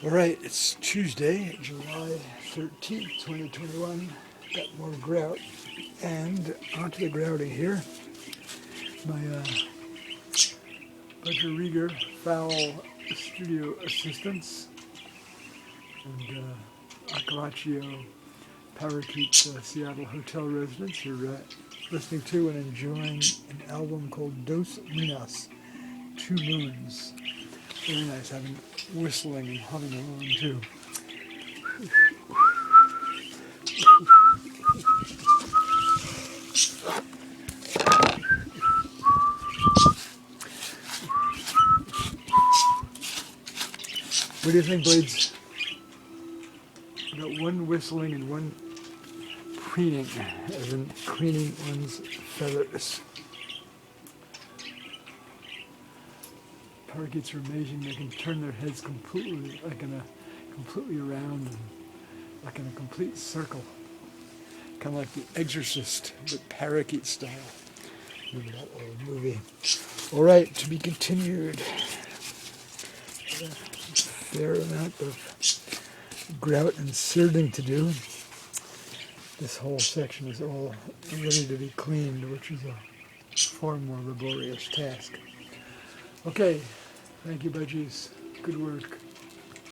All right, it's Tuesday, July 13th, 2021. Got more grout. And onto the grouting here. My Budger Rieger foul studio assistants and Acalaccio Parakeet Seattle hotel residents are listening to and enjoying an album called Dos Lunas, 2 Moons. Very nice, having whistling and humming along too. What do you think, Blades? About one whistling and one preening, as in cleaning one's feathers. Parakeets are amazing. They can turn their heads completely around, and like in a complete circle. Kind of like The Exorcist, but parakeet style. Remember that old movie. All right, to be continued. A fair amount of grout inserting to do. This whole section is all ready to be cleaned, which is a far more laborious task. Okay, thank you, Budgies. Good work.